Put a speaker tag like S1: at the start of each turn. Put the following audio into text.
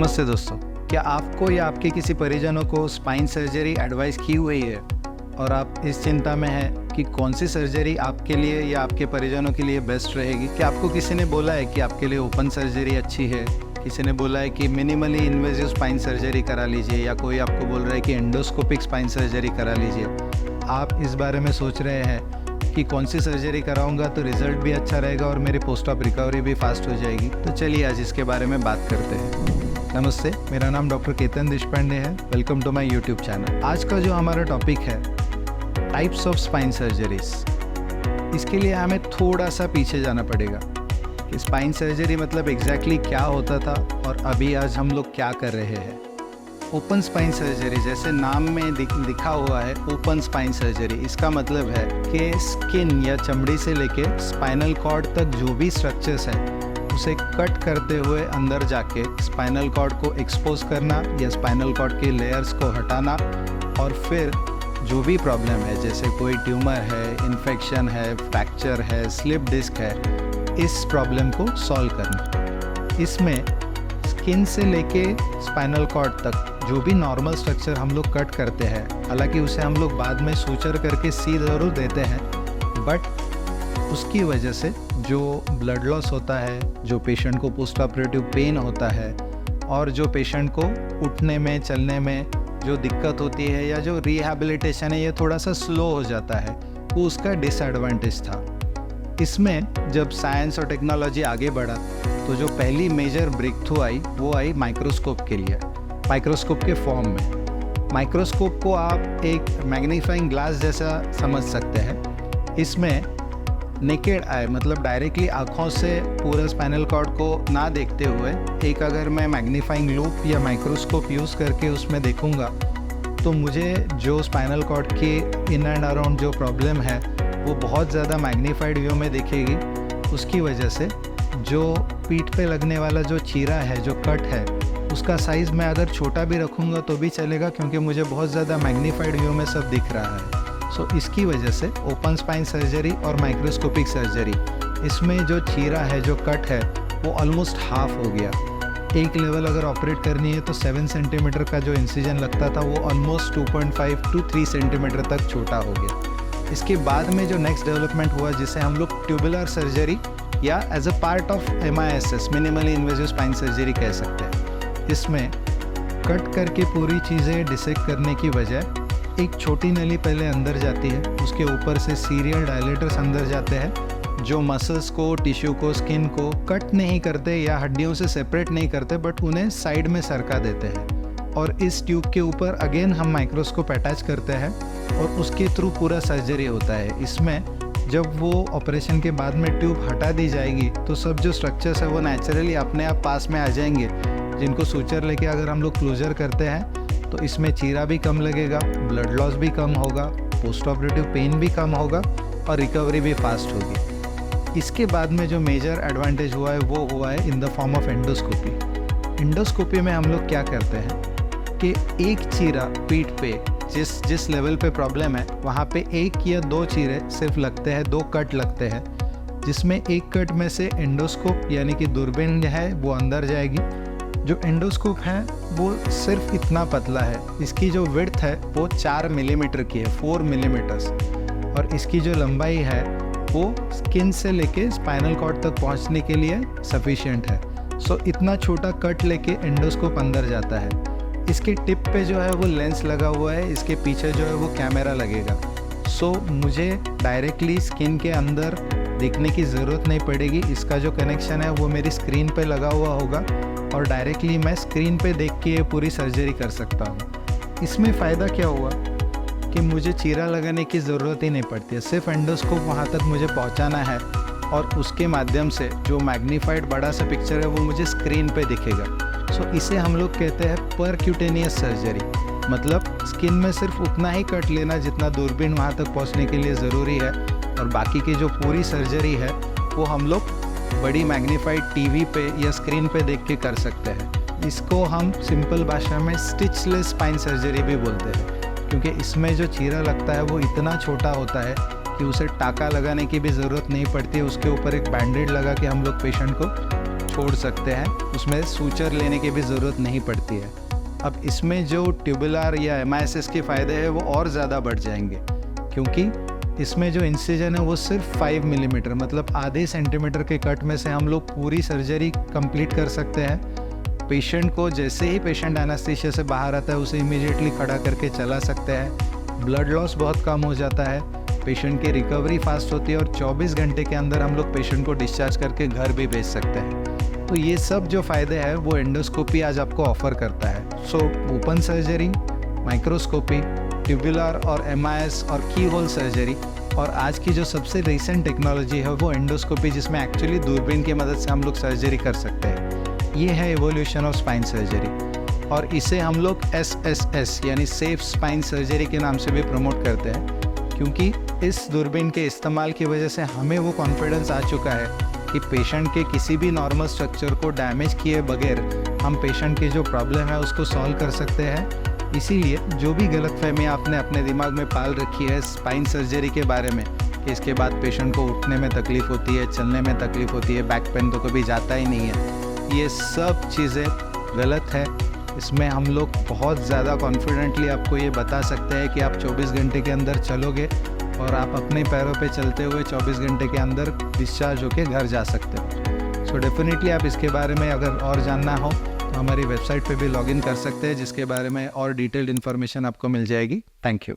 S1: नमस्ते दोस्तों, क्या आपको या आपके किसी परिजनों को स्पाइन सर्जरी एडवाइस की हुई है और आप इस चिंता में हैं कि कौन सी सर्जरी आपके लिए या आपके परिजनों के लिए बेस्ट रहेगी? क्या आपको किसी ने बोला है कि आपके लिए ओपन सर्जरी अच्छी है, किसी ने बोला है कि मिनिमली इन्वेजिव स्पाइन सर्जरी करा लीजिए, या कोई आपको बोल रहा है कि एंडोस्कोपिक स्पाइन सर्जरी करा लीजिए? आप इस बारे में सोच रहे हैं कि कौन सी सर्जरी कराऊंगा तो रिजल्ट भी अच्छा रहेगा और मेरी पोस्ट ऑप रिकवरी भी फास्ट हो जाएगी। तो चलिए आज इसके बारे में बात करते हैं। नमस्ते, मेरा नाम डॉक्टर केतन देशपांडे है। Welcome to my YouTube channel. आज का जो हमारा टॉपिक है टाइप्स ऑफ स्पाइन सर्जरीज, इसके लिए हमें थोड़ा सा पीछे जाना पड़ेगा कि स्पाइन सर्जरी मतलब एग्जैक्टली क्या होता था और अभी आज हम लोग क्या कर रहे हैं। ओपन स्पाइन सर्जरी, जैसे नाम में लिखा हुआ है ओपन स्पाइन सर्जरी, इसका मतलब है कि स्किन या चमड़ी से लेके स्पाइनल कॉर्ड तक जो भी स्ट्रक्चर्स हैं उसे कट करते हुए अंदर जाके स्पाइनल कॉर्ड को एक्सपोज करना या स्पाइनल कॉर्ड के लेयर्स को हटाना, और फिर जो भी प्रॉब्लम है जैसे कोई ट्यूमर है, इन्फेक्शन है, फ्रैक्चर है, स्लिप डिस्क है, इस प्रॉब्लम को सॉल्व करना। इसमें स्किन से लेके स्पाइनल कॉर्ड तक जो भी नॉर्मल स्ट्रक्चर हम लोग कट करते हैं, हालांकि उसे हम लोग बाद में सूचर करके सी ज़रूर देते हैं, बट उसकी वजह से जो ब्लड लॉस होता है, जो पेशेंट को पोस्ट ऑपरेटिव पेन होता है और जो पेशेंट को उठने में चलने में जो दिक्कत होती है या जो रिहैबिलिटेशन है ये थोड़ा सा स्लो हो जाता है, वो उसका डिसएडवांटेज था। इसमें जब साइंस और टेक्नोलॉजी आगे बढ़ा तो जो पहली मेजर ब्रेक थ्रू आई वो आई माइक्रोस्कोप के लिए, माइक्रोस्कोप के फॉर्म में। माइक्रोस्कोप को आप एक मैग्नीफाइंग ग्लास जैसा समझ सकते हैं। इसमें नेकेड आई मतलब डायरेक्टली आँखों से पूरा स्पाइनल कॉर्ड को ना देखते हुए एक अगर मैं मैग्नीफाइंग लूप या माइक्रोस्कोप यूज़ करके उसमें देखूँगा तो मुझे जो स्पाइनल कॉर्ड के इन एंड अराउंड जो प्रॉब्लम है वो बहुत ज़्यादा मैग्नीफाइड व्यू में दिखेगी। उसकी वजह से जो पीठ पे लगने वाला जो चीरा है, जो कट है, उसका साइज़ मैं अगर छोटा भी रखूँगा तो भी चलेगा क्योंकि मुझे बहुत ज़्यादा मैग्नीफाइड व्यू में सब दिख रहा है। सो इसकी वजह से ओपन स्पाइन सर्जरी और माइक्रोस्कोपिक सर्जरी, इसमें जो चीरा है, जो कट है, वो ऑलमोस्ट हाफ हो गया। एक लेवल अगर ऑपरेट करनी है तो 7 सेंटीमीटर का जो इंसिजन लगता था वो ऑलमोस्ट 2.5 to 3 सेंटीमीटर तक छोटा हो गया। इसके बाद में जो नेक्स्ट डेवलपमेंट हुआ जिसे हम लोग ट्यूबुलर सर्जरी या as a part of MISS minimally invasive spine surgery कह सकते हैं। इसमें कट करके पूरी चीज़ें डिसेक्ट करने की बजाय एक छोटी नली पहले अंदर जाती है, उसके ऊपर से सीरियल डायलेटर्स अंदर जाते हैं जो मसल्स को, टिश्यू को, स्किन को कट नहीं करते या हड्डियों से सेपरेट नहीं करते, बट उन्हें साइड में सरका देते हैं। और इस ट्यूब के ऊपर अगेन हम माइक्रोस्कोप अटैच करते हैं और उसके थ्रू पूरा सर्जरी होता है। इसमें जब वो ऑपरेशन के बाद में ट्यूब हटा दी जाएगी तो सब जो स्ट्रक्चर्स है वो नेचुरली अपने आप पास में आ जाएंगे, जिनको सूचर लेके अगर हम लोग क्लोजर करते हैं तो इसमें चीरा भी कम लगेगा, ब्लड लॉस भी कम होगा, पोस्ट ऑपरेटिव पेन भी कम होगा और रिकवरी भी फास्ट होगी। इसके बाद में जो मेजर एडवांटेज हुआ है वो हुआ है in the form of endoscopy. Endoscopy में हम लोग क्या करते हैं कि एक चीरा पीठ पे जिस लेवल पे प्रॉब्लम है वहाँ पे 1 या 2 चीरे सिर्फ लगते हैं, 2 कट लगते हैं, जिसमें एक कट में से एंडोस्कोप यानी कि दूरबीन है वो अंदर जाएगी। जो एंडोस्कोप है वो सिर्फ इतना पतला है, इसकी जो विड्थ है वो 4 मिलीमीटर की है, 4 मिलीमीटर्स, और इसकी जो लंबाई है वो स्किन से लेके स्पाइनल कॉर्ड तक पहुंचने के लिए सफिशिएंट है। सो इतना छोटा कट लेके एंडोस्कोप अंदर जाता है। इसके टिप पे जो है वो लेंस लगा हुआ है, इसके पीछे जो है वो कैमरा लगेगा। सो मुझे डायरेक्टली स्किन के अंदर देखने की ज़रूरत नहीं पड़ेगी। इसका जो कनेक्शन है वो मेरी स्क्रीन पे लगा हुआ होगा और डायरेक्टली मैं स्क्रीन पे देख के ये पूरी सर्जरी कर सकता हूँ। इसमें फ़ायदा क्या हुआ कि मुझे चीरा लगाने की ज़रूरत ही नहीं पड़ती है, सिर्फ एंडोस्कोप वहाँ तक मुझे पहुँचाना है और उसके माध्यम से जो मैग्नीफाइड बड़ा सा पिक्चर है वो मुझे स्क्रीन पे दिखेगा। सो इसे हम लोग कहते हैं परक्यूटेनियस सर्जरी, मतलब स्किन में सिर्फ उतना ही कट लेना जितना दूरबीन वहाँ तक पहुँचने के लिए ज़रूरी है, और बाकी की जो पूरी सर्जरी है वो हम लोग बड़ी मैग्नीफाइड टीवी पे या स्क्रीन पे देख के कर सकते हैं। इसको हम सिंपल भाषा में स्टिचलेस स्पाइन सर्जरी भी बोलते हैं, क्योंकि इसमें जो चीरा लगता है वो इतना छोटा होता है कि उसे टाका लगाने की भी ज़रूरत नहीं पड़ती है। उसके ऊपर एक बैंडेड लगा के हम लोग पेशेंट को छोड़ सकते हैं, उसमें सूचर लेने की भी ज़रूरत नहीं पड़ती है। अब इसमें जो ट्यूबुलर या MISS के फ़ायदे हैं वो और ज़्यादा बढ़ जाएंगे, क्योंकि इसमें जो इंसिजन है वो सिर्फ 5 मिलीमीटर मतलब आधे सेंटीमीटर के कट में से हम लोग पूरी सर्जरी कंप्लीट कर सकते हैं। पेशेंट को जैसे ही पेशेंट एनेस्थीसिया से बाहर आता है उसे इमीडिएटली खड़ा करके चला सकते हैं। ब्लड लॉस बहुत कम हो जाता है, पेशेंट की रिकवरी फास्ट होती है और 24 घंटे के अंदर हम लोग पेशेंट को डिस्चार्ज करके घर भी भेज सकते हैं। तो ये सब जो फ़ायदे हैं वो एंडोस्कोपी आज आपको ऑफ़र करता है। So open surgery, microscopy, tubular और MIS और की होल सर्जरी, और आज की जो सबसे रिसेंट टेक्नोलॉजी है वो एंडोस्कोपी, जिसमें एक्चुअली दूरबीन की मदद से हम लोग सर्जरी कर सकते हैं। ये है एवोल्यूशन ऑफ स्पाइन सर्जरी, और इसे हम लोग SSS यानी सेफ स्पाइन सर्जरी के नाम से भी प्रमोट करते हैं, क्योंकि इस दूरबीन के इस्तेमाल की वजह से हमें वो कॉन्फिडेंस आ चुका है कि पेशेंट के किसी भी नॉर्मल स्ट्रक्चर को डैमेज किए बगैर हम पेशेंट की जो प्रॉब्लम है उसको सॉल्व कर सकते हैं। इसीलिए जो भी गलतफहमी आपने अपने दिमाग में पाल रखी है स्पाइन सर्जरी के बारे में कि इसके बाद पेशेंट को उठने में तकलीफ़ होती है, चलने में तकलीफ़ होती है, बैक पेन तो कभी जाता ही नहीं है, ये सब चीज़ें गलत है। इसमें हम लोग बहुत ज़्यादा कॉन्फिडेंटली आपको ये बता सकते हैं कि आप 24 घंटे के अंदर चलोगे और आप अपने पैरों पे चलते हुए 24 घंटे के अंदर डिस्चार्ज होके घर जा सकते हो। सो डेफिनेटली आप इसके बारे में अगर और जानना हो तो हमारी वेबसाइट पे भी लॉगिन कर सकते हैं, जिसके बारे में और डिटेल्ड इन्फॉर्मेशन आपको मिल जाएगी। Thank you.